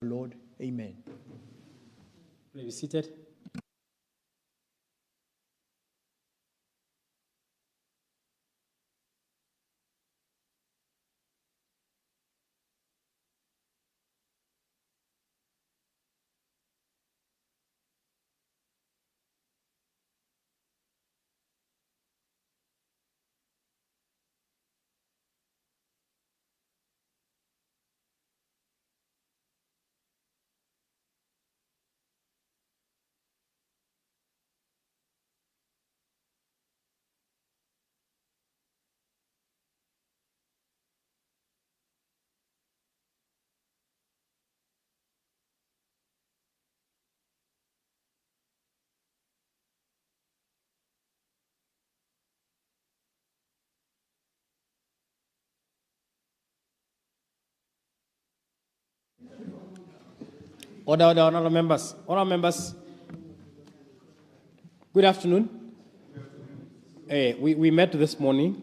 Lord. Amen. Be seated. Order, honorable members. Honorable members, good afternoon. We met this morning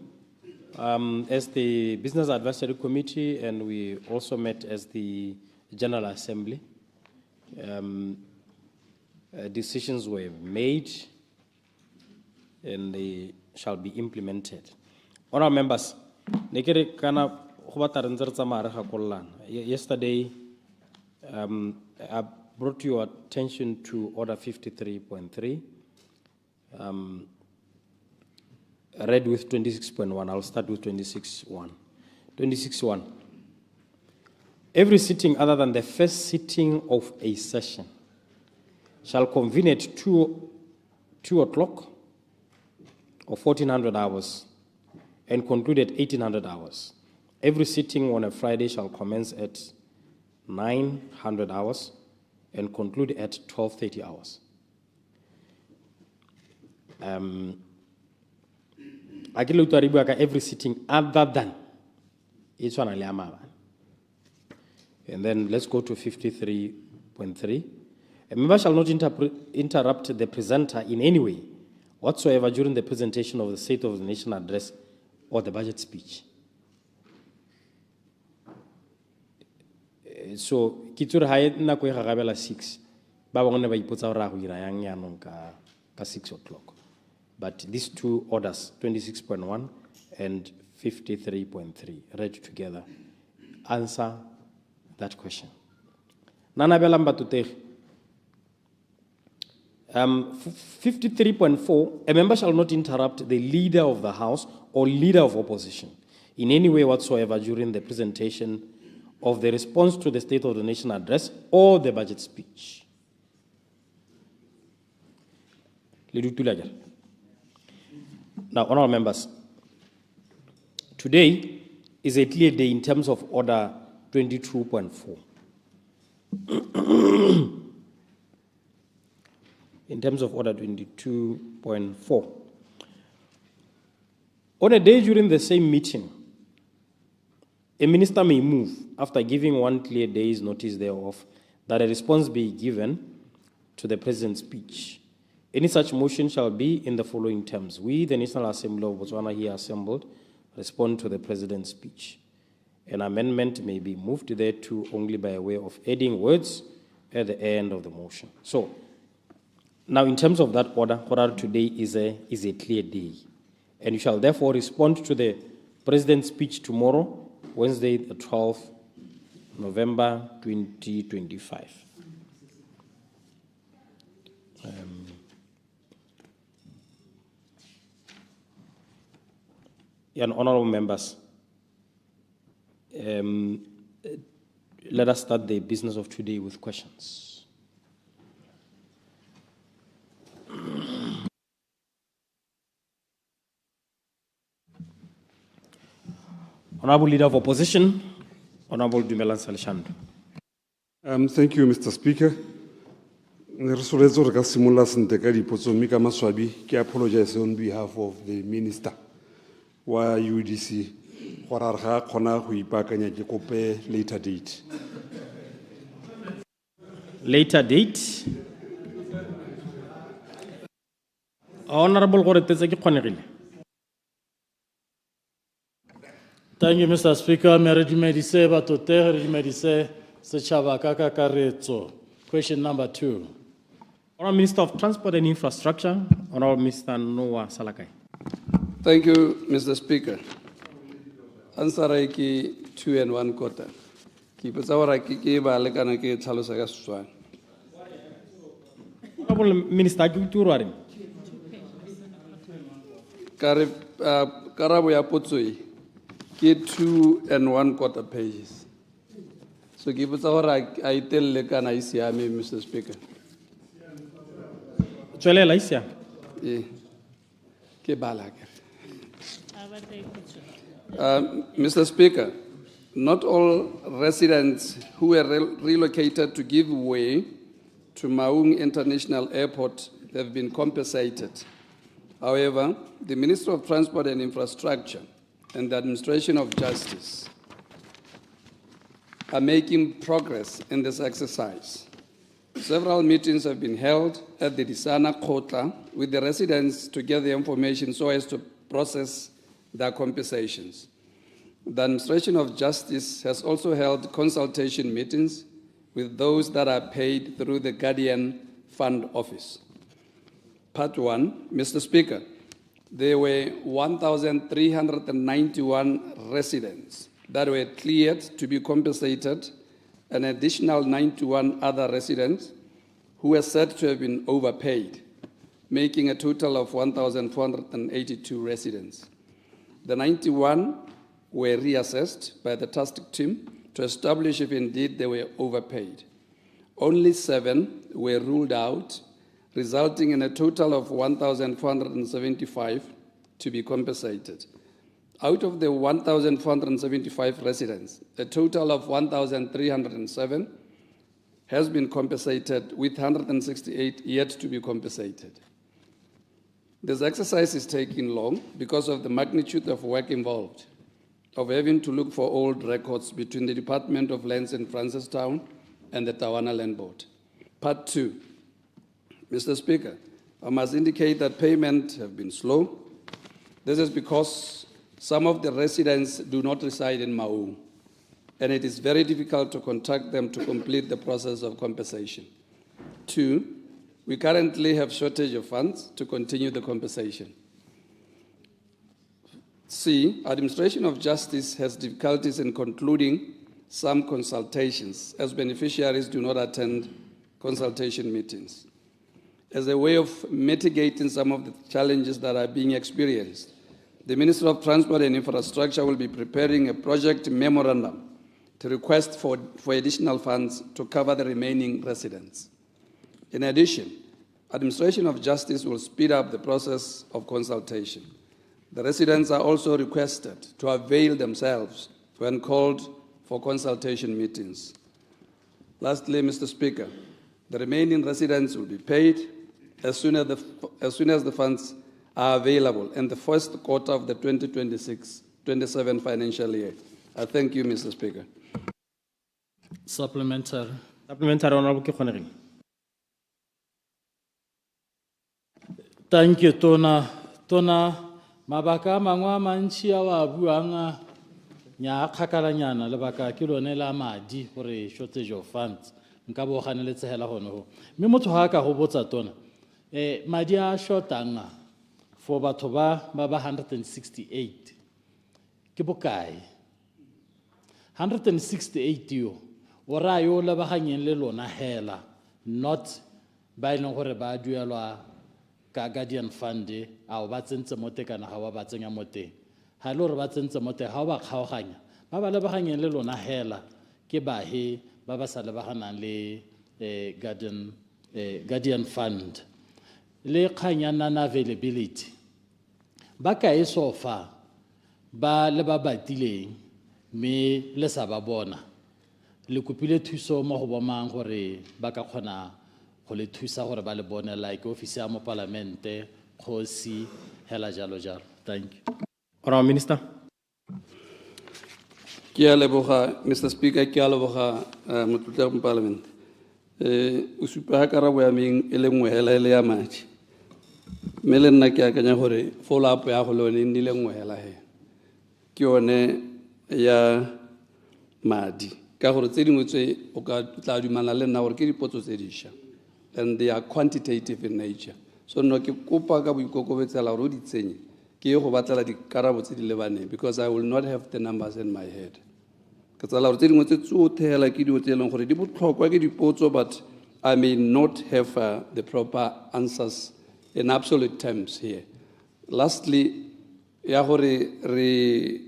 as the Business Advisory Committee, and we also met as the General Assembly. Decisions were made and they shall be implemented. Honorable members, yesterday, I brought your attention to Order 53.3, read with 26.1. I'll start with 26.1. 26.1. Every sitting other than the first sitting of a session shall convene at 2 o'clock or 1400 hours and conclude at 1800 hours. Every sitting on a Friday shall commence at 900 hours and conclude at 1230 hours. Every sitting other than each one. And then let's go to 53.3. A member shall not interrupt the presenter in any way whatsoever during the presentation of the State of the Nation address or the budget speech. So, Kitur Hayat Nakwe Harabella 6. Babone by Putara Yang ka 6 o'clock. But these two orders, 26.1 and 53.3, read together, answer that question. Nana Belamba to take 53.4, a member shall not interrupt the leader of the House or leader of opposition in any way whatsoever during the presentation of the response to the State of the Nation address or the budget speech. Now, honorable members, today is a clear day in terms of Order 22.4. In terms of Order 22.4. On a day during the same meeting, a minister may move, after giving one clear day's notice thereof, that a response be given to the President's speech. Any such motion shall be in the following terms. We, the National Assembly of Botswana here assembled, respond to the President's speech. An amendment may be moved thereto only by way of adding words at the end of the motion. So, now in terms of that order today is a clear day. And you shall therefore respond to the President's speech tomorrow, Wednesday, the 12th November 2025. And honorable members, let us start the business of today with questions. Honorable Leader of Opposition, Honorable Dumelan Salishando. Thank you, Mr. Speaker. I apologize on behalf of the Minister. Why UDC? Later date. Later date. Honorable Goretezeki. Thank you, Mr. Speaker. Setjhaba ka kakaretso. Question number 2. Honourable Minister of Transport and Infrastructure, Honourable Mr. Noah Salakai. Thank you, Mr. Speaker. Answer ki 2 1/4. Ki petsawara ki ba le kana ke tlhalosa ka Setswana. Honourable Minister, ke utlwa Kare karabo ya potso e ke 2 1/4 pages. So ke botsa gore a itelle kana e siame, Mr. Speaker. tswelela isia. Ke bala ke. Mr. Speaker, not all residents who were relocated to give way to Maung International Airport have been compensated. However, the Minister of Transport and Infrastructure and the Administration of Justice are making progress in this exercise. Several meetings have been held at the Disana Kotla with the residents to get the information so as to process their compensations. The Administration of Justice has also held consultation meetings with those that are paid through the Guardian Fund Office. Part 1, Mr. Speaker, there were 1,391 residents that were cleared to be compensated, an additional 91 other residents who were said to have been overpaid, making a total of 1,482 residents. The 91 were reassessed by the task team to establish if indeed they were overpaid. Only 7 were ruled out, resulting in a total of 1,475 to be compensated. Out of the 1,475 residents, a total of 1,307 has been compensated, with 168 yet to be compensated. This exercise is taking long because of the magnitude of work involved, of having to look for old records between the Department of Lands in Francistown and the Tawana Land Board. Part 2. Mr. Speaker, I must indicate that payments have been slow. This is because some of the residents do not reside in Maung, and it is very difficult to contact them to complete the process of compensation. 2, we currently have shortage of funds to continue the compensation. C, Administration of Justice has difficulties in concluding some consultations as beneficiaries do not attend consultation meetings. As a way of mitigating some of the challenges that are being experienced, the Minister of Transport and Infrastructure will be preparing a project memorandum to request for additional funds to cover the remaining residents. In addition, Administration of Justice will speed up the process of consultation. The residents are also requested to avail themselves when called for consultation meetings. Lastly, Mr. Speaker, the remaining residents will be paid as soon as the funds are available in the first quarter of the 2026-27 financial year. I thank you, Mr. Speaker. Supplementary. Supplementary, Honourable Kekhonereng. Thank you, Tona. Mabaka mangwa mantši a wa buanga nya khakalanyana lebaka ke lone la madi gore shortage of funds nka bo ganeletse hela gone ho mme motho ha ka go botsa Tona madi a shortanga for batho ba 168 ke bokae 168 yo ora yo le baganyeng le lona hela not ba ileng gore ba duelwa ka Guardian Fund a ba tsentse mote kana ga ba tsenya mote ha le gore ba tsentse mote ha ba kgaoganya ba ba le baganyeng le lona hela ke ba he ba ba sa le baganang le Guardian Fund le khanyana na availability ba ka e sofa ba le ba batileng me le sa ba bona le kopile thuso mo go bomang gore ba ka khona go le thusa gore ba le bone like office ya mo parlamente khosi hela jalo jalo. Thank you. Honourable Minister. Mr. Speaker, ke a leboga motlotlo wa parliament. O supa karabo ya meng e le nngwe hela ele ya madi. Mme le nna ke akanya gore follow up ya go le one e le nngwe hela he. Ke yone ya madi. ka gore tse dingwe tse o ka tla dumana le nna gore ke dipotso tse dišwa, and they are quantitative in nature. So no ke kopa ka boikokobetsela gore o di tsenye ke ye go batlela dikarabo tse di lebaneng, because I will not have the numbers in my head. Ke tsala gore tse dingwe tse tsotlhe hela ke dio tse eleng gore di botlhokwa ke dipotso, but I may not have the proper answers in absolute terms here. Lastly, ya gore re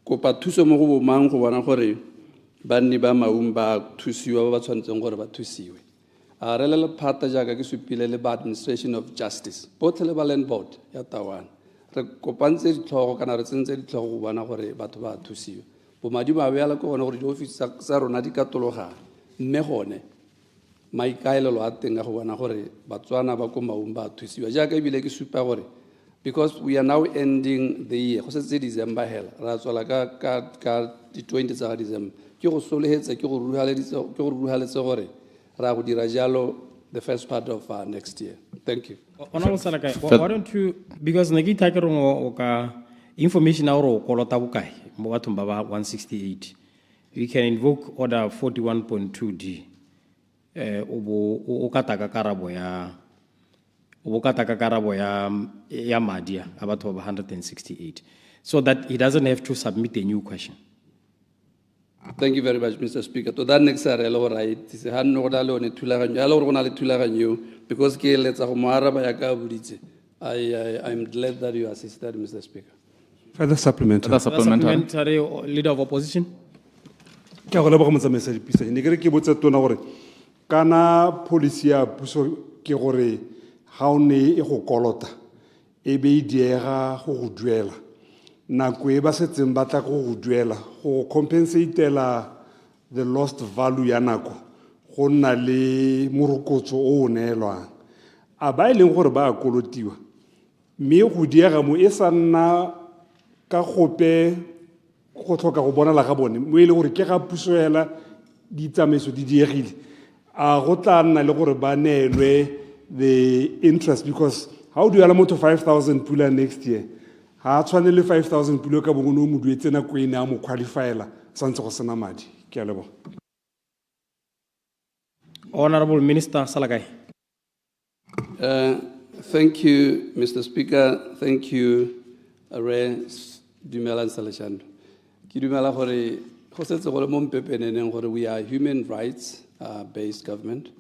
kopa thuso mo go bomang go bona gore banni ba maung ba thusiwa ba ba tshwanetseng gore ba thusiwe. Re le lephata jaaka ke supile le ba administration of justice, botlhe le ba land board ya Tawana, re kopantse ditlhogo kana re tsentse ditlhogo go bona gore batho ba thusiwe. Bomadi ba beala ko bona gore di-office tsa rona di ka tologana, mme gone maikaelelo a teng a go bona gore batswana ba ko maung ba thusiwa jaaka ebile ke supa gore because we are now ending the year, go setse December hela ra tswala ka di 20 tsa December, ke go solehetse ke go ruhaletse gore ra go dira jalo the first part of next year. Thank you. Honorable Salakai, why don't you, because negi takerong oka information na oro kolota bukai mo bathong ba 168, we can invoke order 41.2D. O kataka karabo ya madia about 168, so that he doesn't have to submit a new question. Thank you very much, Mr. Speaker. To that next area, right, it's a hand order on a tulagan, because I'm glad that you assisted, Mr. Speaker. Further supplementary. Supplementary leader of opposition. Kana policy ya puso ke gore ha o ne e go kolota e be e diega go duela nako e ba setseng ba tla go duela go compensatela the lost value ya nako go nna le morokotso o neelwang a ba ileng gore ba kolotiwa mme go diega mo e sa nna ka gope go tlhoka go bona la ga bone mo ile gore ke ga puso hela di tsamaiso di diegile go tla nna le gore ba neelwe the interest, because how do you allow to 5,000 pula next year? Ha tshwanele 5,000 pula ka bongono mo duetse na ko ene a mo qualifyela santse go sena madi. Ke a lebo. Honorable Minister Salakai. Thank you, Mr. Speaker. Thank you, Re Dumela Salashando. Ki dumela gore go setse gore mo mpepeneneng gore we are human rights based government.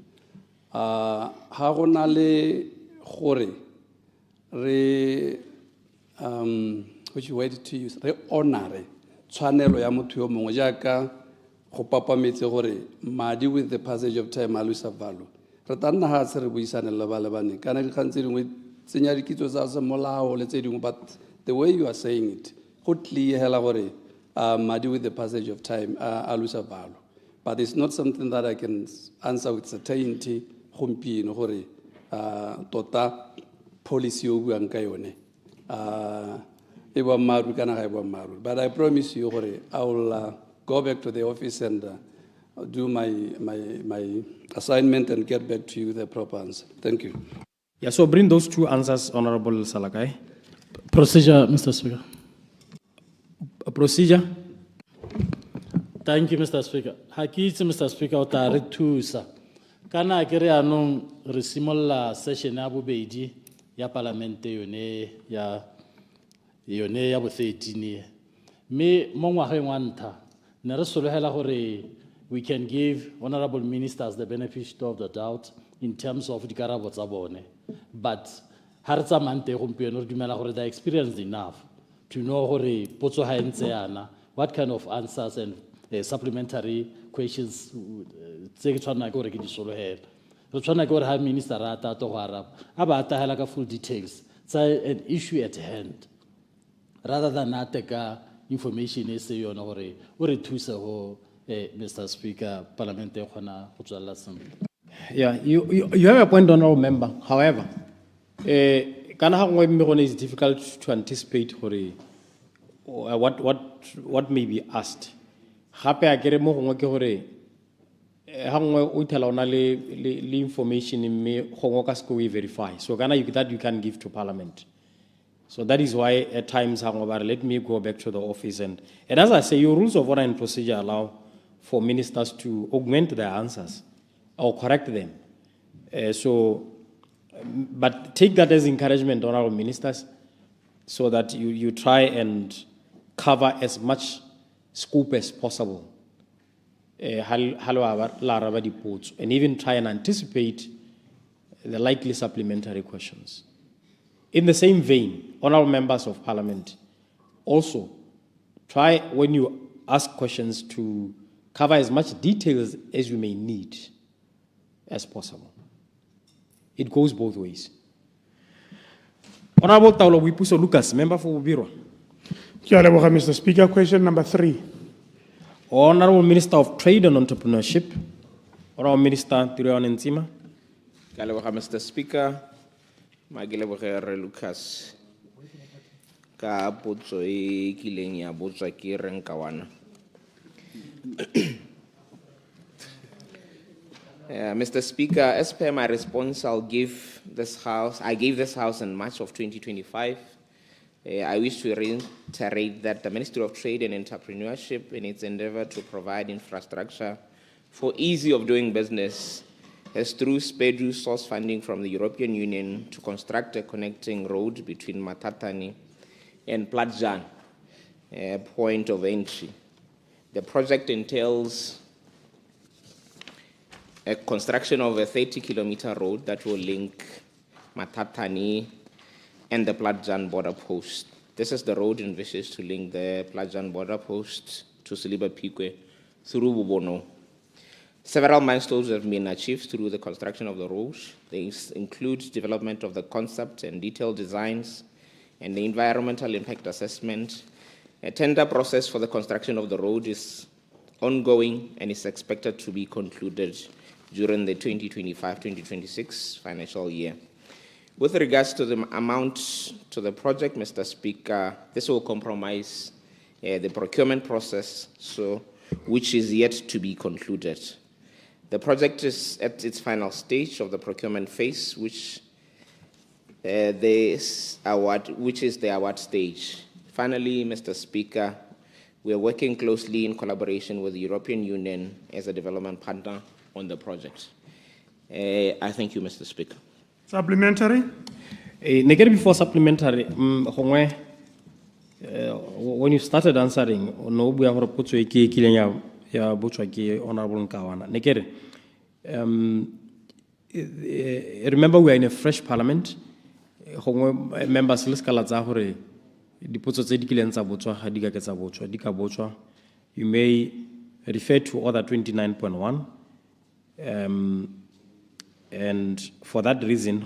Ha gona le gore re which word to use, re honor tshwanelo ya motho yo mongwe jaaka go papametse gore madi with the passage of time a lose value. Re tanna ha se re buisane le ba lebane kana di khantse dingwe tsenya dikitso tsa se molao le tse dingwe, but the way you are saying it go clear hela gore madi with the passage of time a lose value. But it's not something that I can answer with certainty. Gore tota policy o buang ka yone e ba maru kana ga e ba maru, but I promise you gore I will go back to the office and do my assignment and get back to you with the proper answer. Thank you. Yeah, so bring those two answers, Honorable Salakai. Procedure, Mr. Speaker. Procedure. Thank you, Mr. Speaker. Hakitsi, Mr. Speaker, o ta re thusa. Kana ke re anong re simolla session ya bobedi ya parlamente yone ya bo 13 me mo ngwageng wa ntlha ne re sologela gore we can give honorable ministers the benefit of the doubt in terms of dikarabo tsa bone, but ha re tsamante gompieno re dumela gore they experienced enough to know gore potso ha entse yana what kind of answers and supplementary questions tse ke tshwana gore ke di sologela re tshwana gore ha minister a ta to go araba a ba atagela ka full details tsa an issue at hand rather than ateka information e se yona gore o re thusa go Mr. Speaker, Parliament e khona go tswalla sentle. Yeah, you have a point, honorable member. However, kana ha ngwe mme gone is difficult to anticipate what may be asked. Gape a kere mo gongwe ke gore ha ngwe o itela ona le information mme gongwe ka se go verify. So kana that you can give to Parliament. So that is why at times let me go back to the office and as I say, your rules of order and procedure allow for ministers to augment their answers or correct them. But take that as encouragement, honorable ministers, so that you try and cover as much scope as possible. And even try and anticipate the likely supplementary questions. In the same vein, honorable members of parliament, also try when you ask questions to cover as much details as you may need as possible. It goes both ways. Honorable Taulo Wipuso Lucas, member for Ubirwa. Mr. Speaker, question number 3. Honorable Minister of Trade and Entrepreneurship, Honorable Minister Tirion Nzima. Mr. Speaker, Magilebogere Lucas, ka potso e kileng ya botswa ke Renkawana. Mr. Speaker, as per my response, I gave this House in March of 2025. I wish to reiterate that the Ministry of Trade and Entrepreneurship, in its endeavor to provide infrastructure for ease of doing business, has through SPEDU source funding from the European Union to construct a connecting road between Matatani and Platjan, point of entry. The project entails a construction of a 30-kilometer road that will link Matatani and the Platjan border post. This is the road envisaged to link the Platjan border post to Siliba Pikwe through Bubono. Several milestones have been achieved through the construction of the road. These include development of the concept and detailed designs and the environmental impact assessment. A tender process for the construction of the road is ongoing and is expected to be concluded during the 2025-2026 financial year. With regards to the amount to the project, Mr. Speaker, this will compromise the procurement process, which is yet to be concluded. The project is at its final stage of the procurement phase, which is the award stage. Finally, Mr. Speaker, we are working closely in collaboration with the European Union as a development partner on the project. I thank you, Mr. Speaker. Supplementary? Before supplementary, when you started answering, Honorable Nkawana. Remember, we are in a fresh parliament. Members, you may refer to Order 29.1. And for that reason,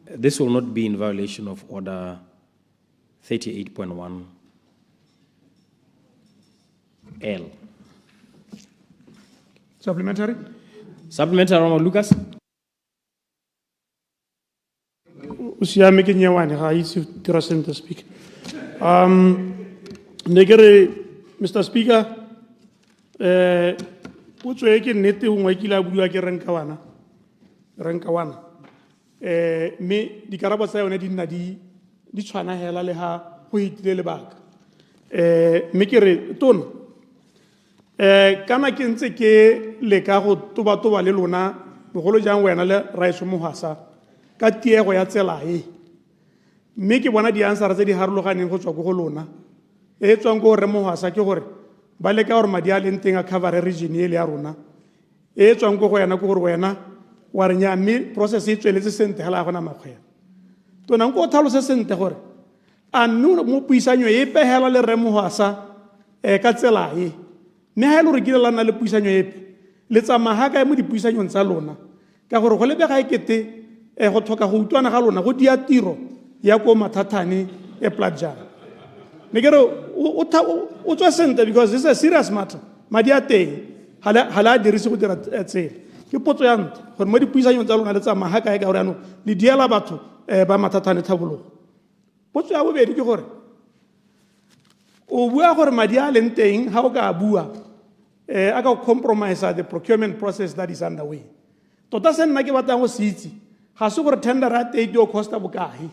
this will not be in violation of Order 38.1. L. Supplementary? Supplementary, Honorable Lucas. Usiame ke nyawani ga itse tira sentle speaker. Mr. Speaker, potso e ke nnete ngwe ke la bua ke Renkawana. Me dikarabo tsa yone di nna di tshwana hela le ha go itile lebaka. Me ke re tona kana ke ntse ke le ka go toba le lona bogolo jang wena le Raiso Mohasa ka tiego ya tsela e mme ke bona di answer tse di harologaneng go tswa go lona e tswang go re Mohasa ke gore ba le ka gore madi a leng teng a cover region e le ya rona e tswang go yena go gore wena wa re nya mme process e tsweletse sente hela gona makgwena tona nko thalo se sente gore a mme mo puisanyo e pehela le re Mohasa ka tsela e ne ha ile re ke la nna le puisanyo epe le tsamaga ka mo dipuisanyong tsa lona ka gore go lebega ekete go thoka go utwana ga lona go dia tiro ya ko Matatane e Platjan ne ke re o tswa sente because this is a serious matter madi a teng hala dirisi go dira tsela ke potso ya ntho gore mo dipuisanyong tsa lona le tsamaga ka gore ano le diela batho ba Matatane tlhabologo potso ya bobedi ke gore o bua gore madi a leng teng ha o ka bua I can compromise the procurement process that is underway. Tota se nna ke batla go se itse ga se gore tender rate e dio costa bokae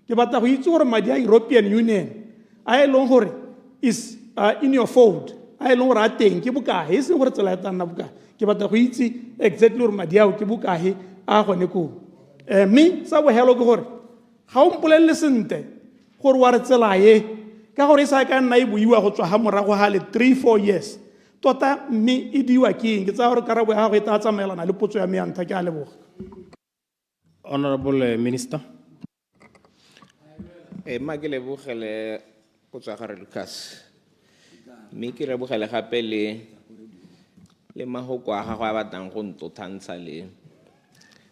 ke batla go itse gore madi a European Union a e leng gore is in your fold. I know what I think. Kibuka, he's in what I tell Nabuka. Kibata Huiti, exactly Madiao, Kibuka, Ahoneko. Me, so we hello go. How Pulen listen to what it's a lie. Kahorisa can naibu you are to Hamara 3-4 years. Tota me idiwa king. It's our Karawa Havitatsa Melan. I look to me and Takalebo. Honorable Minister. Magile Buchele Kutsahara Lucas. Miki Rebuchele Hapele Le Mahokwa Hawa Dangunto Tansale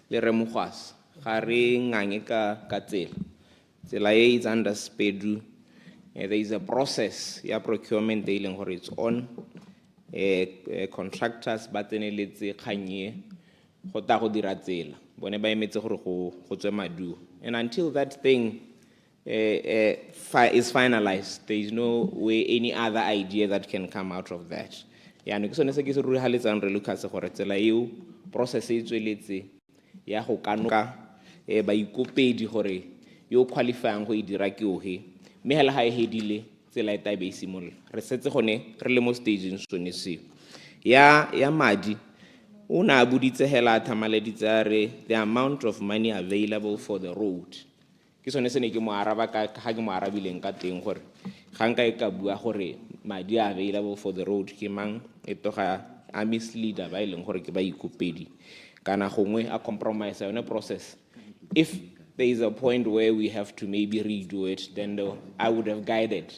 Le Remuhas Hari Nangeka Katil. Zelaye is under spedu. There is a process, procurement dealing for its own. Contractors, but then let's say Kanye, Hotaho Dirazel, whenever I met Hotemadu. And until that thing is finalized, there is no way any other idea that can come out of that. Yeah, and so necessarily so Ruhalis and Relucas for Telayu processes let's say Yahokanuka by Kupedi Hore, you qualify and Hoi Diraki. Mehela hai hedile tsela eta be simol re setse gone re le mo stage sonese ya madi una buditse hela thamaleditse are the amount of money available for the road ke sone se ne ke mo araba ka ga ke mo arabileng ka teng gore ga nka e ka bua gore madi available for the road ke mang e toga a misleader ba ileng gore ke ba ikopedi kana gongwe a compromise yone process if there is a point where we have to maybe redo it, then I would have guided.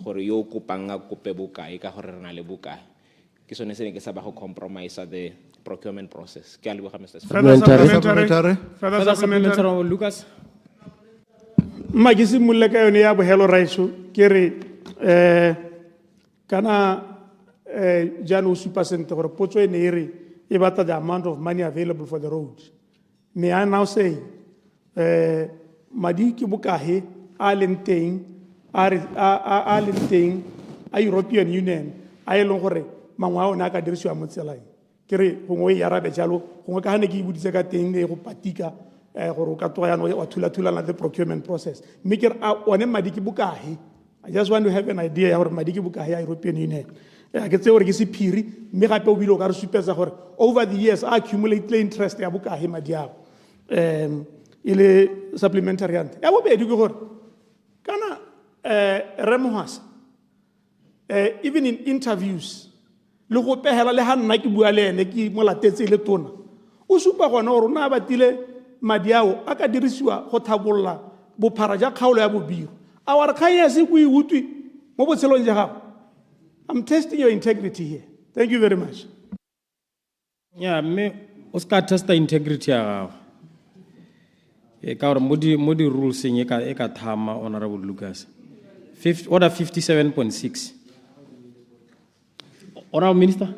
For yo kupanga kupebuka, ika horena lebuka. Kisone se ke sabaho compromise the procurement process. Supplementary. Further supplementary, Lucas. Magisi muleka yone ya bo hello raisu kere kana janu super center or potso eneri e bata the amount of money available for the road. May I now say madi ki bukahe alenteng a European Union a elong gore mangwa ona ka dirisiwa mo tselai kere gongwe ya rabe jalo gongwe ka hane ke ibuditse ka teng le go patika gore ka toya no wa thula na the procurement process me kere one madi ki bukahe. I just want to have an idea gore madi ki bukahe ya European Union ke tse gore ke se phiri me gape o bile o ka re supetsa gore over the years accumulate interest ya bukahe madi ao il est supplémentaire. Et vous pouvez dire que even in interviews, le groupe hela le hanna ki bua le ene ki mo la tetse le tona. O supa gona gore na batile madiao aka dirisiwa go thabolla bophara ja kgaolo ya bobiro. A wa re khaya se go iwutwi mo botshelong ja gago. I'm testing your integrity here. Thank you very much. Yeah, me Oscar testa integrity ya gago. Modi rules in eka thama Honorable Lucas. Order 57.6. Honorable Minister.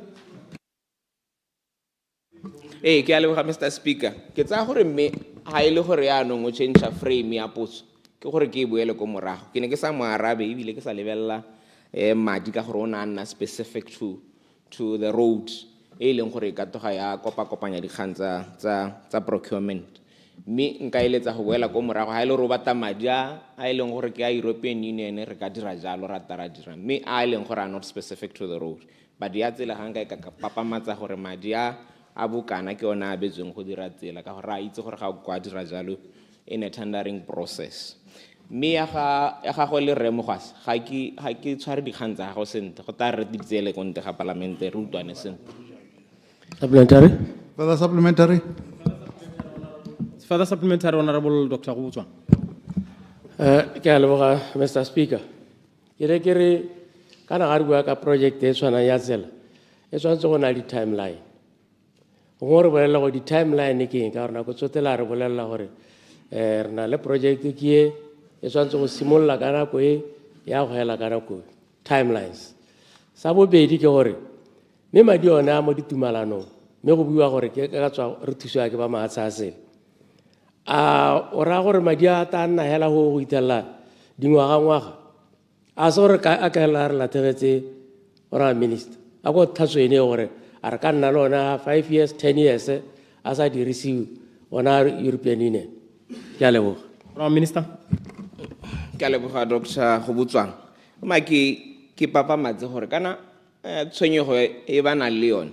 Ke a leboga Mr. Speaker. Ke tsa gore me ha ile gore ya no ngo change frame ya potso. Ke gore ke buele ko morago. Ke ne ke sa mo arabe ebile ke sa lebella madi ka gore ona nna specific to the road. E leng gore ka toga ya kopanya dikgang tsa procurement. Me nka eletsa go boela ko morago ha ile ro bata madi a ileng gore ke a European Union re ka dira jalo ra tara dira me a ileng gore are not specific to the road but ya tsela ga nka ka papamatsa gore madi a bukana ke ona a betseng go dira tsela ka gore a itse gore ga go dira jalo in a tendering process me ya ga go le remogwas ga ke tshware dikgang tsa go sente go ta re ditsele ko nte ga parliament re utwane sente. Supplementary. Further supplementary. Further supplementary, Honorable Dr. Guzwa. Mr. Speaker. Kere kana garibua ka project e tshwana ya tsela. E tshwantse go na le timeline. Go re bolela go di timeline ke eng ka rena go tsotela re bolela gore re na le project ke e tshwantse go simolla ka nako e ya go hela ka nako timelines. Sa bobedi ke gore me madi ona mo ditumalano me go bua gore ke ka tswa re thusiwa ke ba maatsa sele. Ora gore madi a ta nna hela go itela dingwaga a so re ka akela re lategetse ora minister a go tlhatswene gore a re ka nna lona 5 years 10 years a sa dirisiwe ona European Union. Ke a leboga. Minister. Ke a leboga Dr. Gobutswang. Maki ke papamatse gore kana tshwenyego e ba nang le yone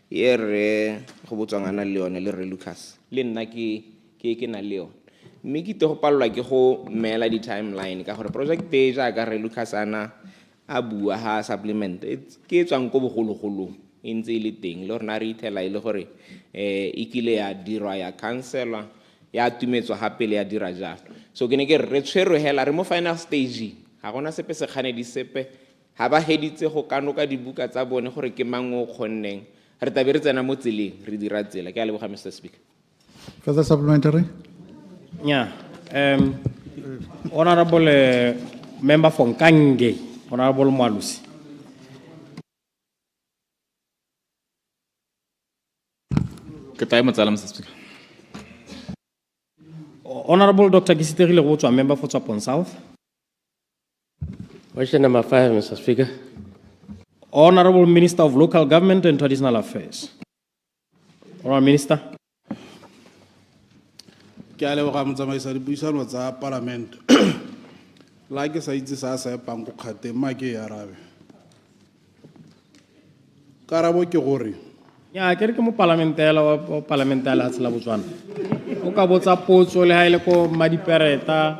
e re go botswang a nang le yone le re Lucas le nna ke na le yone mme ke go palelwa ke go mela di-timeline ka gore project e jaaka re Lucas ana a bua ha supplement ke tswang ko bogologolong e ntse e le teng le rona re ithela e le gore e kile ya dirwa ya cancelwa ya tumetswa gape le ya dira jalo so ke ne ke re tshwerwe hela re mo final stage ga gona sepe se kganedi sepe ga ba heditse go kanoka dibuka tsa bone gore ke mang o kgonneng re tabe re tsena mo tseleng re dira tsela ke a leboga Mr. Speaker. Further supplementary? Yeah. Honorable Member for Nkange, Honorable Mwalusi. Mr. Speaker. Honorable Dr. Kisiterile Gotwa, Member for Tsapon South. Question number 5, Mr. Speaker. Honorable Minister of Local Government and Traditional Affairs. Honorable Minister. Ke a leboga motsamaisa dipuisano tsa parliament la ke sa itse sa epang go kgate mma ke ya arabe karabo ke gore Ya ke re ke mo parlamentela wa parlamentela a tsela Botswana o ka botsa potso le ha ile ko madipereta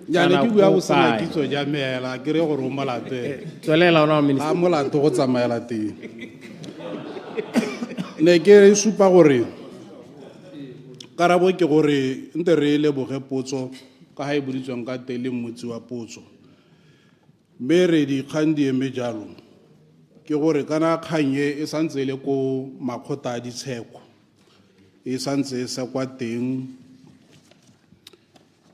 ya le ke bua go sena kitso ja meela ke re gore o molate tswelela ona minister a molate go tsamaela teng ne ke re supa gore karabo ke gore nte re leboge potso ka ha e boditsweng ka tele mmotsi wa potso mme re di kgang di eme jalo ke gore kana kganye e santse le ko makgotla a ditsheko e santse e sa kwa teng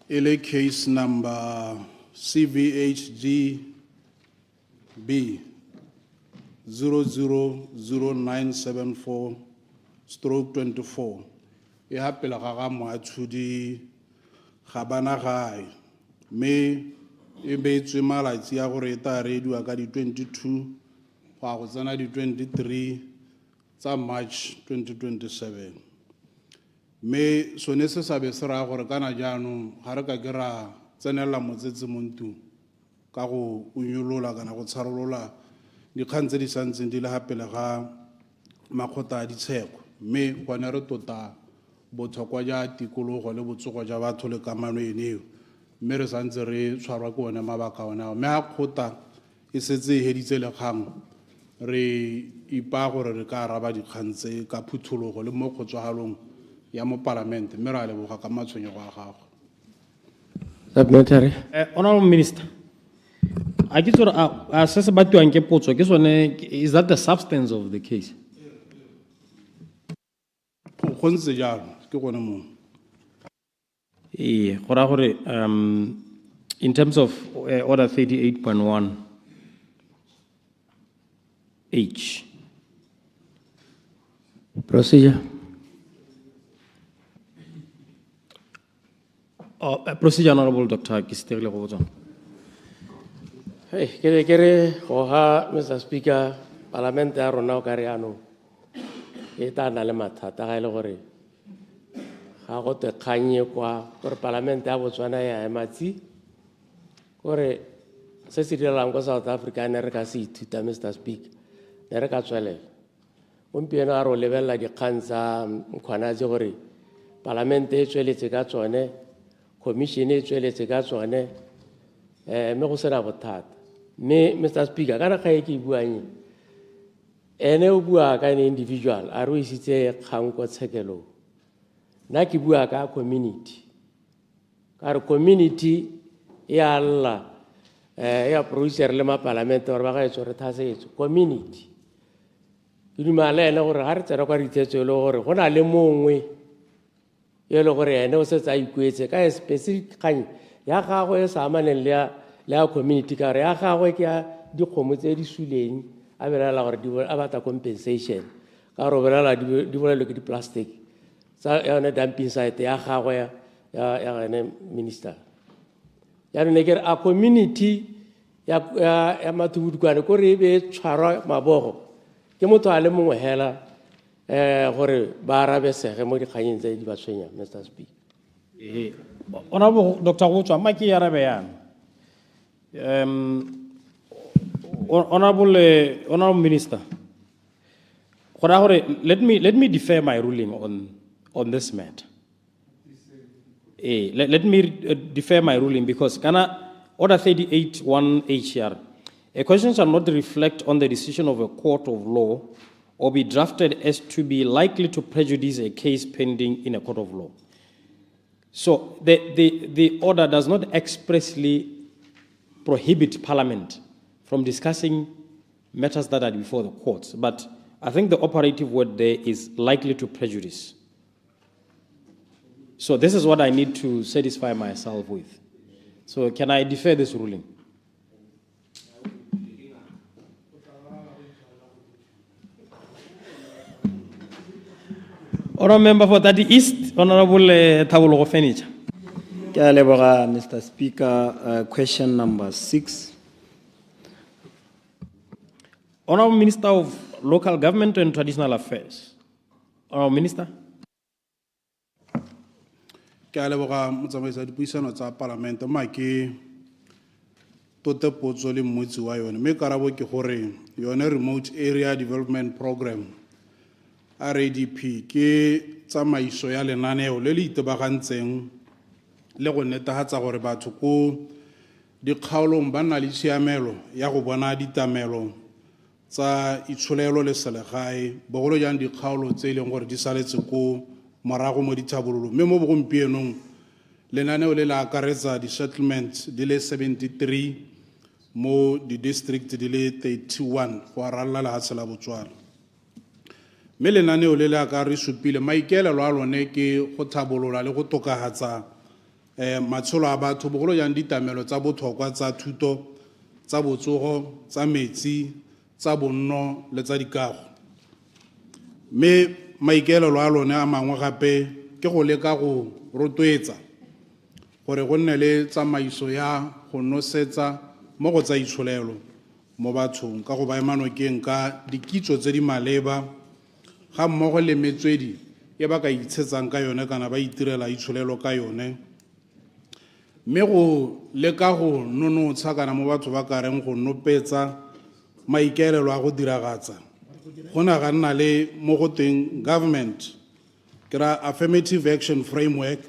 e le case number CVHG B 000974/24 e hapela ga moatshudi ga bana gae mme e beetswe malatsi ya gore e ta rediwa ka di 22 go go tsena di 23 tsa March 2027 mme sone se sa be se ra gore kana jaanong ga re ka ke ra tsenela motsetse montu ka go unyolola kana go tsharolola dikgang tse di santseng di le gapele ga makgotla a ditsheko mme gone re tota botlhokwa ja tikologo le botsogo ja batho le kamano eneo mme re santse re tshwarwa ke one mabaka one ao mme ga kgotla e setse e heditse lekgang re ipa gore re ka araba dikgang tse ka phuthologo le mo kgotsagalong ya mo palamente mme re a leboga ka matshwenyego a gago. Supplementary. Honorable Minister, a ke tsore a se se batiwang ke potso ke sone is that the substance of the case? Go ntse jalo ke gone mo. Gora gore in terms of order 38.1 H. Procedure. Procedure, Honorable Dr. Kisiterile Gotwa. Hey, kere goga Mr. Speaker, Parliament ya rona o ka re ano e ta na le mathata ga ile gore ga go te kganye kwa gore Parliament ya Botswana ya ematsi gore se se direlang ko South Africa ne re ka se ithuta Mr. Speaker ne re ka tswelela gompieno a re o lebelela dikgang tsa nkgwanatse gore Parliament e tsweletse ka tsone commission e tsweletse ka tsone mme go sena bothata mme Mr. Speaker kana ga e ke buang ene o bua ka ne individual a re o isitse kgang ko tshekelo nna ke bua ka community ka re community ya alla ya producer le ma parlament gore ba ga e tsore thasetso community ke dumela ene gore ga re tsena kwa dithetso le gore go na le mongwe ye le gore ene o se tsa ikwetse ka specific kgang ya gagwe e sa amaneng le ya community ka re ya gagwe ke ya dikgomo tse di suleng a belela gore a batla compensation ka re belela di bolelwe ke di-plastic sa yone dumping site ya gagwe ya gane minister ya ne ke a community ya mathubudukwane ko re be tshwarwa mabogo ke motho a le mongwe hela gore ba arabesege mo dikganyeng tse di ba tshwenyang Mr. Speaker. Honorable Dr. Gotwa, ma ke arabe yana Honorable Minister, let me defer my ruling on this matter. Let me defer my ruling because Order 38(1) HR, a question shall not reflect on the decision of a court of law or be drafted as to be likely to prejudice a case pending in a court of law. So the order does not expressly prohibit Parliament from discussing matters that are before the courts, but I think the operative word there is likely to prejudice. So this is what I need to satisfy myself with. So can I defer this ruling? Honourable Member for Tati East, Honourable Thabologo Furniture. Mr. Speaker, question number 6. Honourable Minister of Local Government and Traditional Affairs. Honourable Minister. Ke a leboga motsamaisi wa dipuisano tsa palamente ke tote potso le mmotsi wa yone mme karabo ke gore yone remote area development program RADP ke tsamaiso ya lenaneo le le itebagantseng le go netefatsa gore batho ko dikgaolong ba nna le tshiamelo ya go bona ditamelo tsa itsholelo le selegae bogolo jang dikgaolo tse e leng gore di saletse ko morago mo dithabololo mme mo bogompienong lenaneo le la akaretsa di-settlements di le 73 mo di-district di le 31 go ralala lehatshe la Botswana mme lenaneo le la ka re supile maikaelelo a lone ke go thabolola le go tokahatsa matsholo a batho bogolo jang ditamelo tsa botlhokwa tsa thuto tsa botsogo tsa metsi tsa bonno le tsa dikago mme maikaelelo a lone a mangwe gape ke go leka go rotloetsa gore go nne le tsamaiso ya go nosetsa mo go tsa itsholelo mo bathong ka go ba emanokeng ka dikitso tse di maleba ga mmogo le metswedi e ba ka itshetsang ka yone kana ba itirela itsholelo ka yone mme go leka go nonotsha kana mo batho ba ka reng go nopetsa maikaelelo a go diragatsa go na ga nna le mo go teng government ke ra affirmative action framework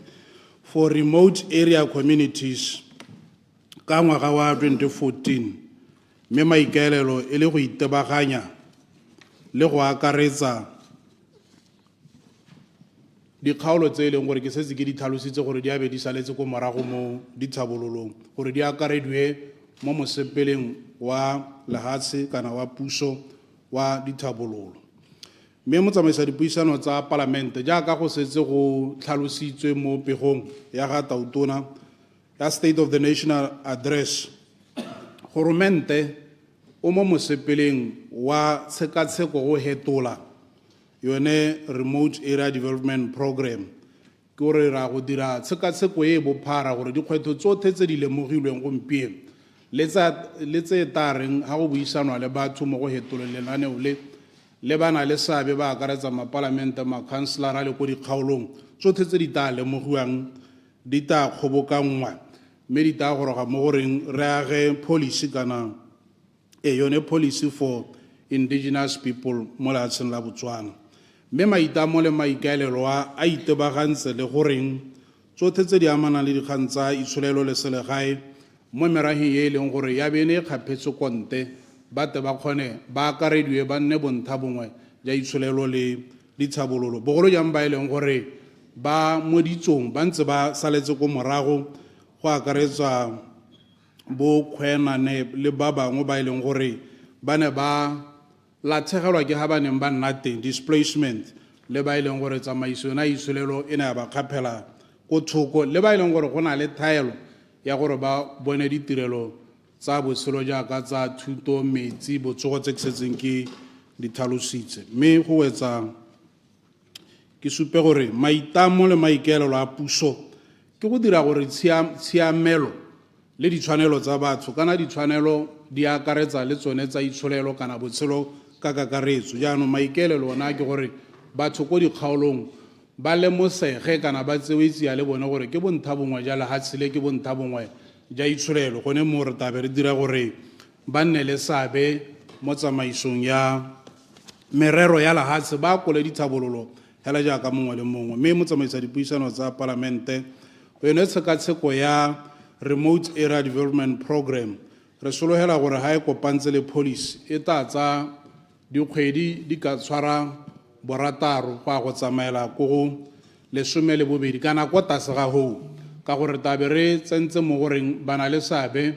for remote area communities ka ngwaga wa 2014 mme maikaelelo e le go itebaganya le go akaretsa dikgaolo tse e leng gore ke setse ke di tlhalositse gore di a be di saletse ko morago mo dithabololong gore di akarediwe mo mosepeleng wa lehatshe kana wa puso wa dithabololo mme motsamaisa dipuisano tsa palamente jaaka go setse go tlhalositswe mo pegong ya ga tautona ya State of the National Address goromente o mo mosepeleng wa tshekatsheko go hetola yone remote area development program ke gore ra go dira tshekatsheko e bophara gore dikgwetlho tsotlhe tse di lemogilweng gompieno le tse tareng ga go buisanwa le batho mo go hetoleng lenaneo le bana le seabe ba akaretsa mapalamente makhanselara le ko dikgaolong tsotlhe tse di tla lemogiwang di tla kgobokangwa mme di tla goroga mo goreng re age policy kana yone policy for indigenous people mo lehatsheng la Botswana mme maitamo le maikaelelo a itebagantse le goreng tsotlhe tse di amanang le dikgang tsa itsholelo le selegae mo meraheng e leng gore ya bene e kgapetse konte bate ba kgone ba akarediwe ba nne bontlha bongwe ja itsholelo le dithabololo bogolo jang ba e leng gore ba mo ditsong ba ntse ba saletse ko morago go akaretsa bo kgwenane le ba bangwe ba e leng gore ba ne ba latlhegelwa ke ga ba neng ba nna teng displacement le ba e leng gore tsamaiso yona itsholelo e ne ya ba kgapela ko thoko le ba e leng gore go na le thaelo ya gore ba bone ditirelo tsa botshelo jaaka tsa thuto metsi botsogo tse ke setseng ke dithalositse mme go wetsa ke supe gore maitamo le maikaelelo a puso ke go dira gore tshiamelo le ditshwanelo tsa batho kana ditshwanelo di akaretsa le tsone tsa itsholelo kana botshelo ka kakaretso jaanong maikaelelo ona ke gore batho ko dikgaolong ba lemosege kana ba tsewe tsia le bone gore ke bontlha bongwe ja lehatshe le ke bontlha bongwe ja itsholelo gone mo re tabe re dira gore ba nne le seabe mo tsamaisong ya merero ya lehatshe ba koledi tlhabololo hela jaaka mongwe le mongwe mme mo tsamaisa dipuisano tsa palamente go yone tshekatsheko ya remote area development program re sologela gore ha e kopantse le policy e tla tsa dikgwedi di ka tshwara borataro go a go tsamaela ko go 12 kana kwa tlase ga hoo ka gore tabe re tsentse mo goreng ba na le seabe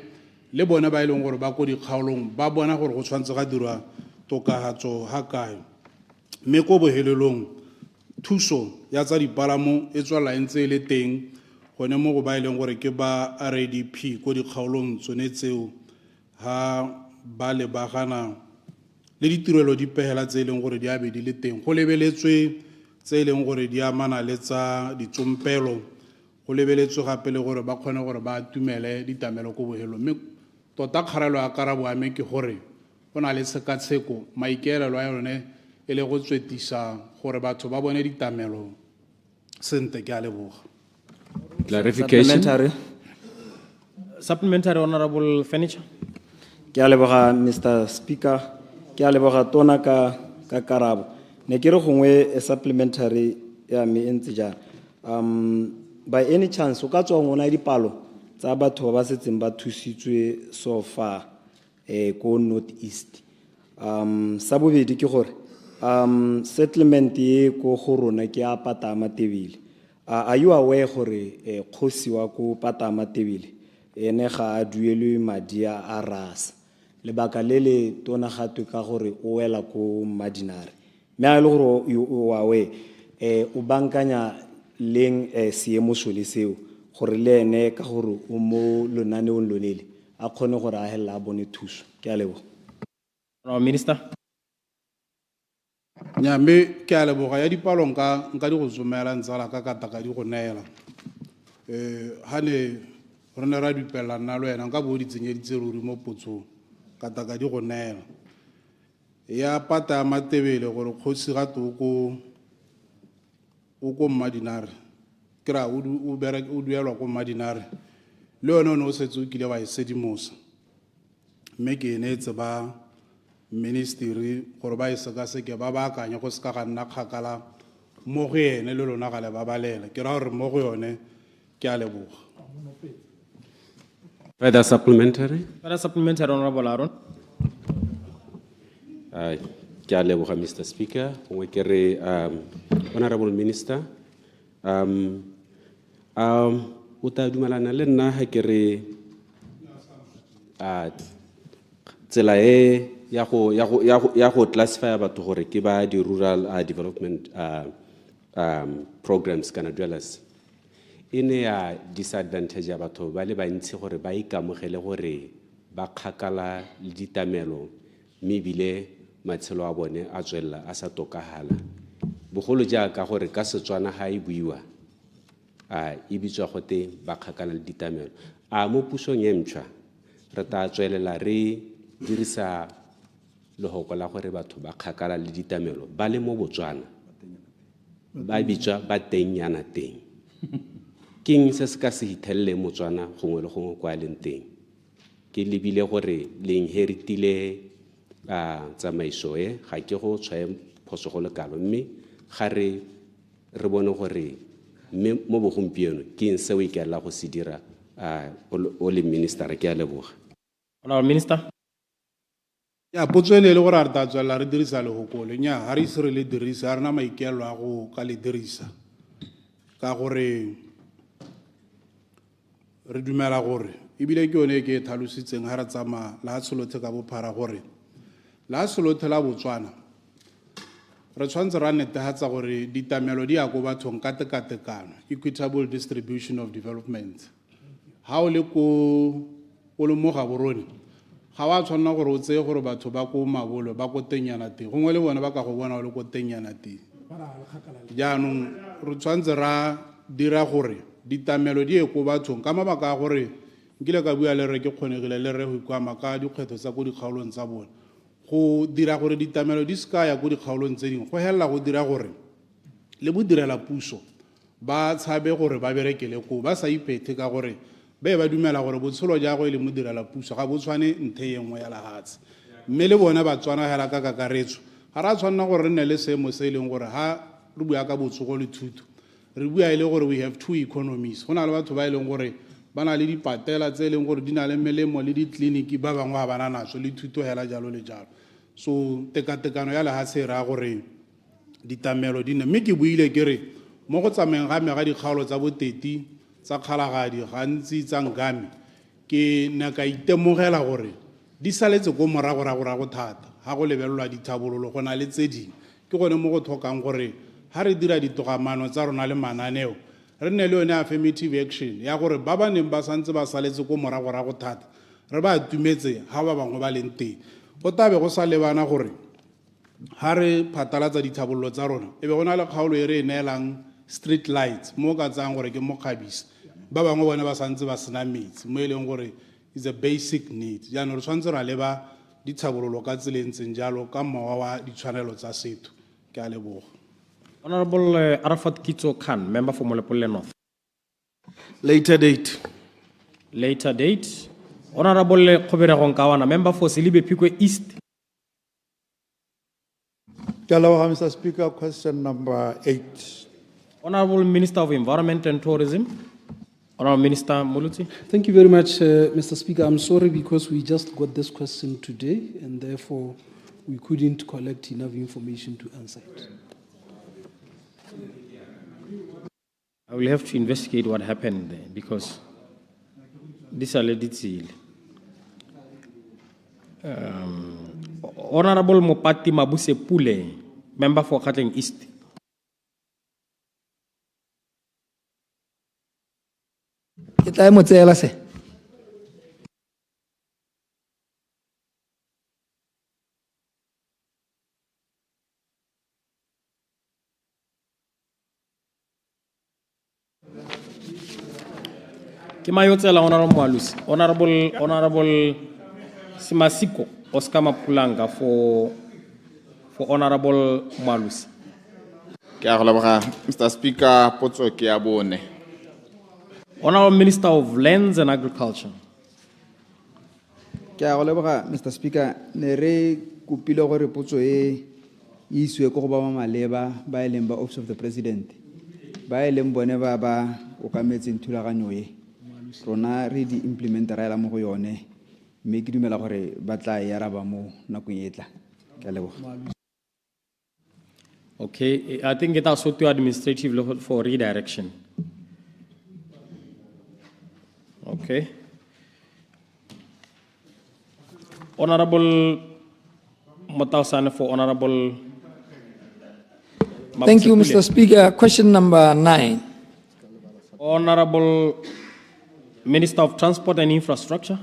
le bone ba e leng gore ba ko dikgaolong ba bona gore go tshwanetse ga dirwa tokagatso ha kae mme ko bohelelong thuso ya tsa dipalamo e tswela ntse le teng gone mo go ba e leng gore ke ba RDP ko dikgaolong tsone tseo ha ba le bagana le ditirelo di pehela tse e leng gore di a be di le teng go lebeletswe tse e leng gore di amana le tsa ditsompelo go lebeletswe gape le gore ba kgone gore ba tumele ditamelo ko bohelong mme tota kgarelo ya karabo ya me ke gore go na le tshekatsheko maikaelelo a yone e le go tswetisa gore batho ba bone ditamelo sente ke a leboga. Clarification. Supplementary, Honorable Furniture. Ke a leboga Mr. Speaker, ke a leboga tona ka karabo. Ne ke re gongwe a supplementary ya me entse jana. By any chance o ka tswa ngona dipalo tsa batho ba setseng ba thusitswe so far ko North East. Sa bobedi ke gore settlement ye ko go rona ke a Patama Tebile. Are you aware gore kgosi wa ko Patama Tebile ene ga a duelwe madi a rasa lebaka le le tona gatwe ka gore o wela ko Madinare me a le gore o aware o bankanya leng seemo sole seo gore le ene ka gore o mo lonaneong lonele a kgone gore a hela a bone thuso ke a leboga. Minister. Nya me ke a leboga ya dipalo nka di go tsomela ntsala ka ka di go neela ha ne re ne ra dipela nna lo ena nka bo di tsenyeditse ruri mo potsong ka di go neela ya Patama Tebile gore kgosi ga toko o ko Madinare kra o duelwa ko Madinare le yone o ne o setse o kile wa e sedimosa mme ke ene tse ba ministry gore ba e sekaseke ba baakanya go seka ga nna kgakala mo go ene le lona ga le ba balela ke ra gore mo go yone ke a leboga. Further supplementary? Further supplementary, Honorable Aaron. Ke a leboga Mr. Speaker. Gongwe ke re Honorable Minister o ta dumelana le nna ha ke re tsela e ya go classify batho gore ke ba di rural development programs kana dwellers ine ya disadvantage ya batho ba le bantsi gore ba ikamogele gore ba kgakala le ditamelo mme bile matshelo a bone a tswella a sa tokagala bogolo jaaka gore ka Setswana ha e buiwa e bitswa gote ba kgakala le ditamelo mo pusong e ntšhwa re ta tswelela re dirisa lehoko la gore batho ba kgakala le ditamelo ba le mo Botswana ba bitswa ba tennyana teng king se se ka se hitelle Motswana gongwe le gongwe kwa leng teng ke lebile gore le inheritile tsamaiso ga ke go tshwae phoso go le kalo mme ga re bone gore mme mo bogompieno ke eng se o ikela go se dira o le minister ke a leboga. Honorable Minister. Ya potso ene le gore a re ta tswela re dirisa lehokole nya ha re ise re le dirisa a rena maikelo a go ka le dirisa ka gore re dumela gore ebile ke yone ke tlhalositseng ha re tsama la tsolothe ka bophara gore la tsolothe la Botswana re tshwantse ra netefatsa gore ditamelo di ya go bathong ka tekatekano equitable distribution of development ha o le ko o le mo ga borone ga wa tshwanna gore o tseye gore batho ba ko mabolo ba ko tenyana teng gongwe le bona ba ka go bona o le ko tenyana teng jaanong re tshwantse ra dira gore ditamelo di ye ko bathong ka mabaka a gore nkile ka bua le re ke kgonegile le re go ikwama ka dikgwetho tsa ko dikgaolong tsa bona go dira gore ditamelo di ska ya ko dikgaolong tse dingwe go hella go dira gore le bo direla puso ba tshabe gore ba berekele ko ba sa iphethe ka gore be ba dumela gore botsholo ja go ile modirela puso ga bo tshwane nthe yengwe ya lahatse mme le bona ba tswana hela ka kakaretso ga ra tshwanna gore re nne le seemo se ileng gore ha re bua ka botsogo le thuto re bua ile gore we have two economies go na le batho ba ileng gore ba na le dipatela tse ileng gore di na le melemo le ditleliniki ba bangwe ga bana natso le thuto hela jalo le jalo so tekatekano ya lehatse ra gore ditamelo di ne mme ke buile ke re mo go tsamayeng ga mega dikgaolo tsa boteti tsa kgalagadi gantsi tsa ngame ke ne ka itemogela gore di saletse ko morago thata ga go lebelelwa dithabololo go na le tse dingwe ke gone mo go tlhokang gore ha re dira ditogamano tsa rona le mananeo re nne le yone affirmative action ya gore ba ba neng ba santse ba saletse ko morago thata re ba atumetse ga ba bangwe ba leng teng go tabe go sa lebana gore ha re phatalatsa dithabololo tsa rona e be go na le kgaolo e re e neelang street lights mo ka tsang gore ke mo kgabisa ba bangwe bone ba santse ba sena metsi mo e leng gore is a basic need jaanong re tshwanetse ra leba dithabololo ka tselentseng jalo ka mmoa wa ditshwanelo tsa setho ke a leboga. Honorable Arafat Kitso Khan, member for Molepolle North. Later date. Later date. Honorable Khobere Gonkawana, member for Silibe Pikwe East. Mr. Speaker, question number 8. Honorable Minister of Environment and Tourism. Honorable Minister Muluti. Thank you very much, Mr. Speaker. I'm sorry because we just got this question today and therefore we couldn't collect enough information to answer it. I will have to investigate what happened there because this already Honorable Mopati Mabuse Pule, member for Gauteng East. Ke mo tsela se. Kimayotsela Honorable Simasiko Oscar Mapulanga for Honorable Malusi. Mr. Speaker, potso ke ya bone. Honorable Minister of Lands and Agriculture. Mr. Speaker, ne re kupile gore potso e iswe ko go ba maleba ba eleng ba Office of the President. Ba eleng bone ba o ka metseng thulaganyo e. Rona re di implementa ra mo go yone. Me ke dumela gore ba tla ya raba mo nakong e tla. Ke a leboga. Okay, I think it also to administrative level for redirection. Okay. Honorable Motausane for Honorable. Thank you, Mr. Speaker. Question number 9. Honorable Minister of Transport and Infrastructure.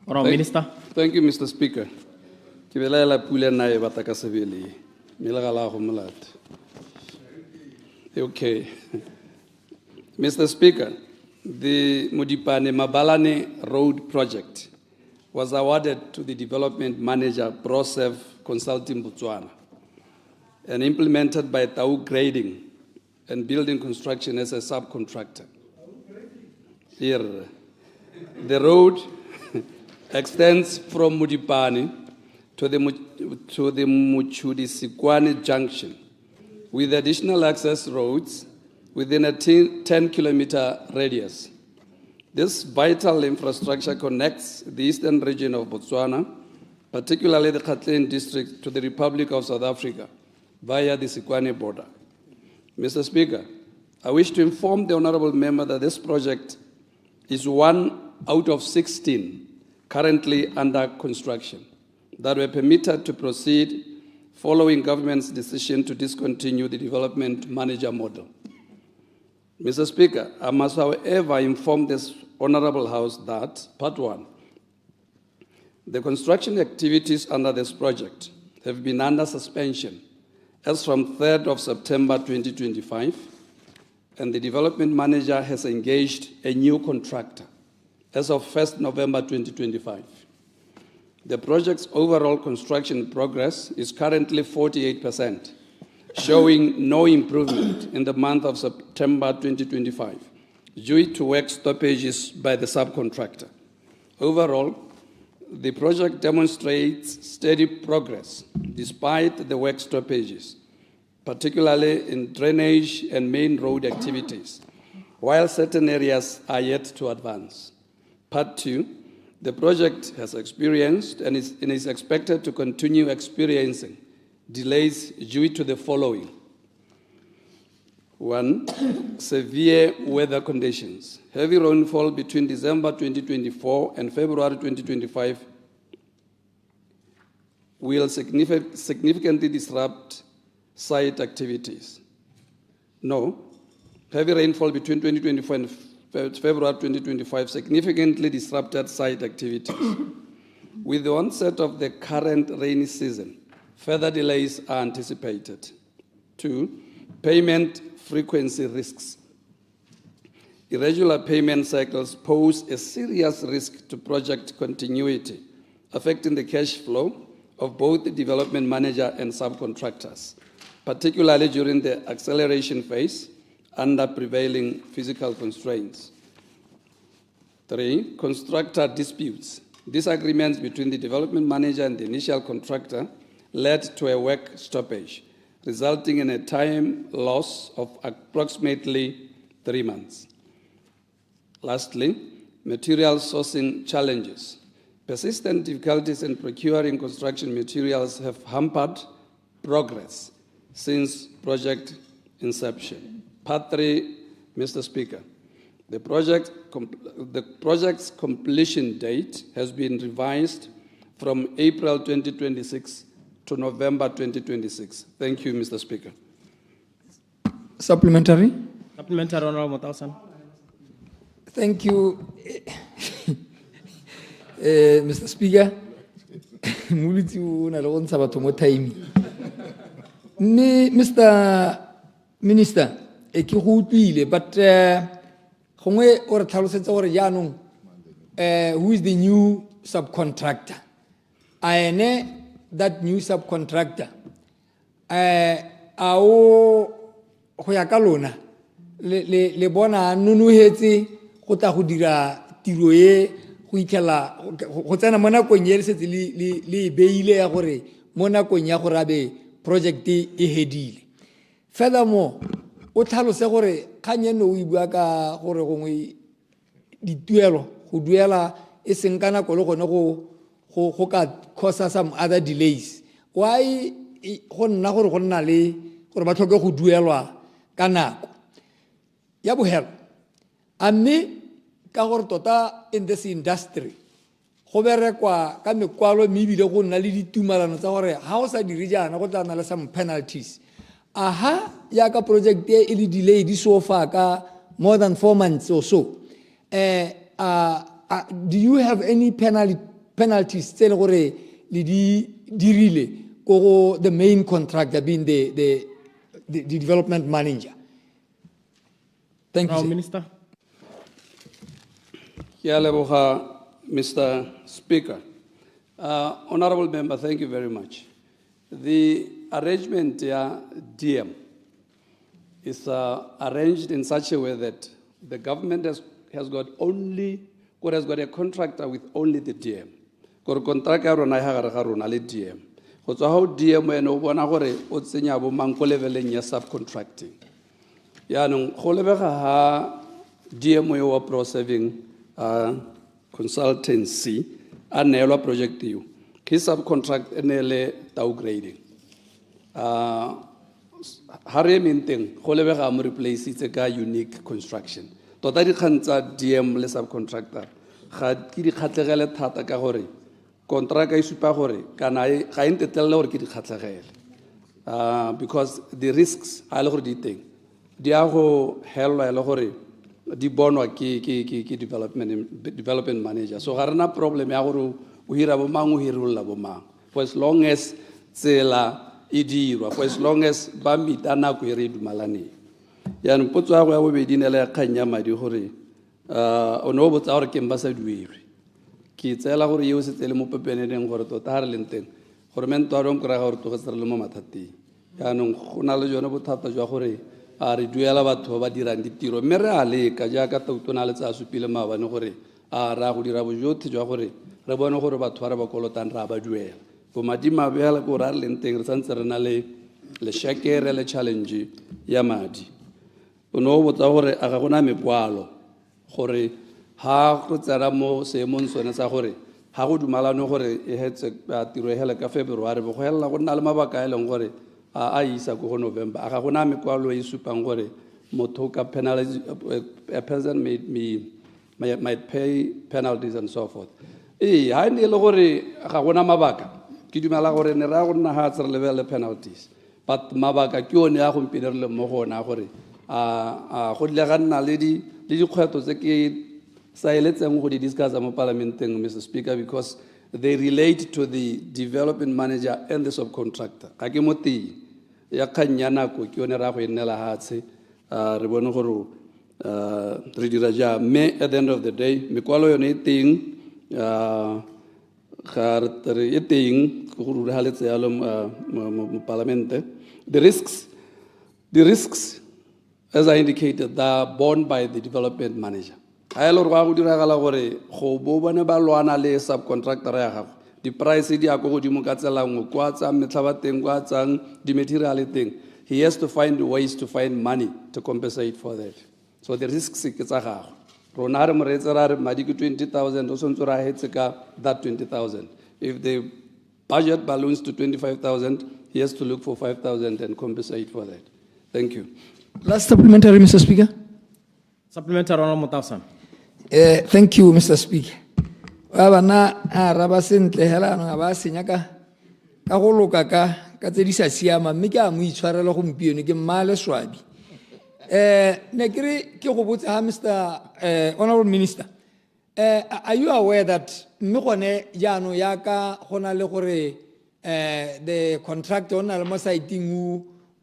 Honorable Minister. Thank you, Mr. Speaker. Okay. Mr. Speaker, the Modipane Mabalane Road project was awarded to the development manager, Procev Consulting Botswana, and implemented by Tau Grading and Building Construction as a subcontractor. Here, the road extends from Modipane to the Muchudi-Sikwane junction, with additional access roads within a 10-kilometer radius. This vital infrastructure connects the eastern region of Botswana, particularly the Gauteng district, to the Republic of South Africa via the Sikwane border. Mr. Speaker, I wish to inform the honorable member that this project is one out of 16 currently under construction that were permitted to proceed following government's decision to discontinue the development manager model. Mr. Speaker, I must, however, inform this honorable House that, part 1, the construction activities under this project have been under suspension as from 3rd of September 2025, and the development manager has engaged a new contractor as of 1st November 2025. The project's overall construction progress is currently 48%, showing no improvement in the month of September 2025 due to work stoppages by the subcontractor. Overall, the project demonstrates steady progress despite the work stoppages, particularly in drainage and main road activities, while certain areas are yet to advance. Part 2, the project has experienced and is expected to continue experiencing delays due to the following. 1, severe weather conditions. Heavy rainfall between December 2024 and February 2025 will significantly disrupt site activities. No, heavy rainfall between 2024 and February 2025 significantly disrupted site activities. With the onset of the current rainy season, further delays are anticipated. 2, payment frequency risks. Irregular payment cycles pose a serious risk to project continuity, affecting the cash flow of both the development manager and subcontractors, particularly during the acceleration phase under prevailing physical constraints. 3, constructor disputes. Disagreements between the development manager and the initial contractor led to a work stoppage, resulting in a time loss of approximately 3 months. Lastly, material sourcing challenges. Persistent difficulties in procuring construction materials have hampered progress since project inception. Part 3, Mr. Speaker. The project's completion date has been revised from April 2026 to November 2026. Thank you, Mr. Speaker. Supplementary. Supplementary, Honorable Motausan. Thank you, Mr. Speaker. Muliti una logon sabato mo time. Mr. Minister, e ki go utlwile, but gongwe o re tlhalosetsa gore jaanong who is the new subcontractor? That new subcontractor a o go ya ka lona le bona nonohetse go tla go dira tiro e go itlhela go tsena mo nakong e le setse le beile ya gore mo nakong ya gore abe project e hedile. Furthermore, o tlhalose gore kgang eno o e bua ka gore gongwe dituelo go duela e seng ka nako le gone go ka cause some other delays. Why go nna gore go nna le gore ba tlhoke go duelwa ka nako ya bogelo? A mme ka gore tota in this industry go berekwa ka mekwalo mme ebile go nna le ditumalano tsa gore ga o sa dire jaana go tla nna le some penalties. Aha, yaka project e le delayed so far ka more than 4 months or so. Do you have any penalties tse le gore le di dirile go the main contractor being the development manager? Thank you, Minister. Mr. Speaker. Honorable Member, thank you very much. The arrangement DM is arranged in such a way that the government has got a contractor with only the DM. Contractor rona ha gare ga rona le DM. Go tswa ho DM ene o bona gore o tsenya bo mang ko leveleng ya subcontracting. Yaanong go lebega ha DM yo wa pro serving consultancy a neelwa project eo ke subcontract ene le downgrading. Ha re menteng go lebega mo replace itse ka unique construction. Tota di khantsa DM le subcontractor ga ke di khatlegele thata ka gore contract e supa gore kana ga intetelle gore ke di khatlegele. Because the risks a le gore di teng di a go helwa le gore di bonwa ke development manager. So ga rena problem ya gore o hira bo mang o hirolla bo mang, for as long as tsela e dirwa, for as long as ba mita nako e re dumalane. Ya no potso ya go ya bobedi ne le kganya madi gore o no botsa gore ke mba sa duelwe ke tsela gore yo se tsele mo pepeneng gore tota ha re leng teng gore men to a rong kra gore to go tsere le mo mathateng. Ya no go na le jone bothata jwa gore a re duela batho ba ba dirang ditiro mme re a leka jaaka tautona le tsa supile maabane gore a ra go dira bojotlhe jwa gore re bone gore batho ba re ba kolotang re a ba duela bomadima bjala ko re a re leng teng re santse re na le lešekere le challenge ya madi o no botsa gore a ga gona mekwalo gore ha go tsena mo seemong sone sa gore ha go dumalane gore e hetse tiro e hele ka February bo go hella go nna le mabaka a leng gore a isa go November a ga gona mekwalo e supang gore motho ka penalty a person might pay penalties and so forth ha ne le gore ga gona mabaka ke dumela gore ne ra go nna ha tsere level penalties but mabaka ke one ya go mpinere mo gona gore a go le ga nna le dikgwetlho tse ke sa eletseng go di discuss mo parlamenteng Mr Speaker because they relate to the development manager and the subcontractor ga ke mo teng ya kganya nako ke yone ra go ennela hatshe re bone gore re dira ja me at the end of the day mekwalo yone e teng ga re e teng go re haletse ya mo parlamente the risks as I indicated they are borne by the development manager a ele go go diragala gore go bo bone ba lwana le subcontractor ya gago di price di a go godimo ka tsela ngwe kwa tsa metlhaba teng kwa tsang di material teng he has to find ways to find money to compensate for that so the risks ke tsa gago rona re mo reetse ra re madi ke 20,000 o sontse ra hetse ka that 20,000 if the budget balloons to 25,000 he has to look for 5,000 and compensate for that thank you Last supplementary, Mr. Speaker. Supplementary, Honorable Mutafsan. Thank you, Mr. Speaker. Abana araba sentle hela no ba senya ka go loka ka tse di sa siama mme ke a mo itshwarela gompieno ke mmale swabi ne ke go botsa ha Mr. Honorable Minister are you aware that mme gone jaano ya ka gona le gore the contractor on le mo site-ing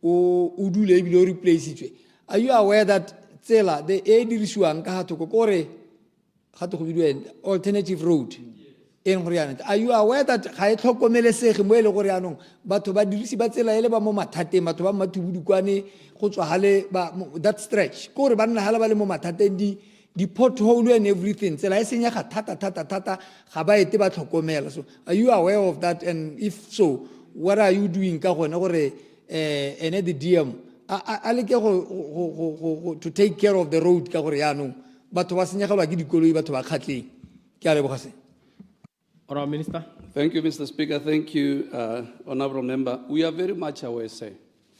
o dule e bile o replace itwe are you aware that tsela the e dirisiwang ka hatho gore hatho go bidwe alternative road en gore yana are you aware that ga e tlhokomelesege mo ele gore yanong batho ba dirisi ba tsela ele ba mo mathateng batho ba mathubudukwane go tswa hale ba that stretch gore ba nna hala ba le mo mathateng di pothole and everything tsela e senya ga thata ga ba ete ba tlhokomela so are you aware of that and if so what are you doing ka gone gore ene the DM a leke go to take care of the road ka gore yanong batho ba senyegelwa ke dikoloi batho ba khatleng ke a leboga se Honorable Minister. Thank you, Mr. Speaker. Thank you, Honorable Member. We are very much aware, sir.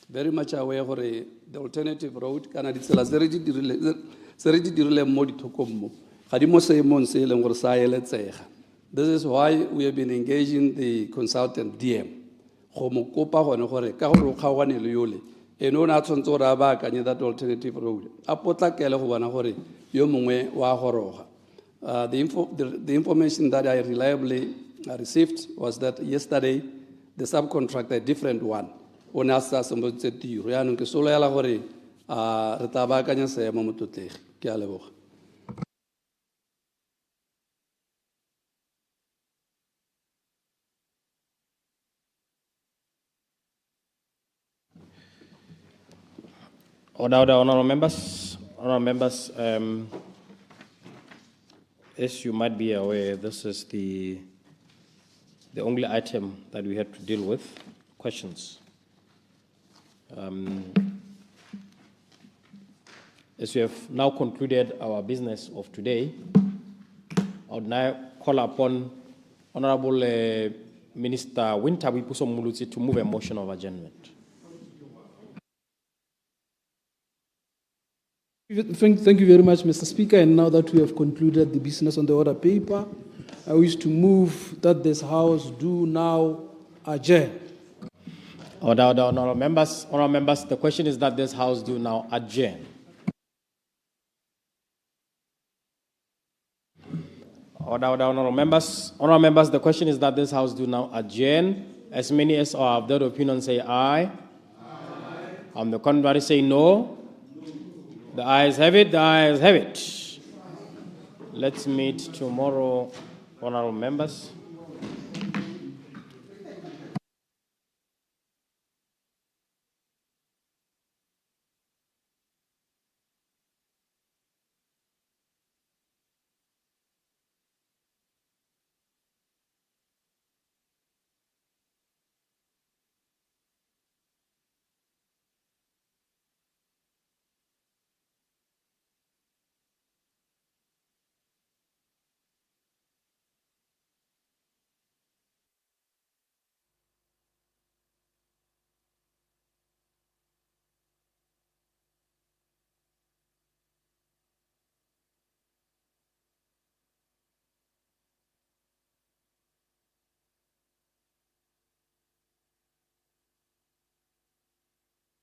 Very much aware of the alternative road. Kana di tsela seredi dirile mo di thokommo. Ga di mo seemong se leng gore sa eletsega. This is why we have been engaging the consultant DM. Go mo kopa gone gore ka gore o kgaogane le yole eno na tshwantse gore a baakanye that alternative road a potlakele go bona gore yo mongwe wa goroga the information that I reliably received was that yesterday the subcontractor a different one o ne a sa sembotse tiro yaanong ke soloela gore re tla baakanya seemo mototlegi ke a leboga Honorable members, as you might be aware, this is the only item that we had to deal with, questions. As we have now concluded our business of today, I would now call upon Honorable Minister Winterby Puso-Mulutsi to move a motion of adjournment. Thank you very much, Mr. Speaker. And now that we have concluded the business on the order paper, I wish to move that this House do now adjourn. Honorable members, the question is that this House do now adjourn. Honorable members, the question is that this House do now adjourn. As many as are of that opinion say aye. Aye. On the contrary say no. The ayes have it, the ayes have it. Let's meet tomorrow, honorable members.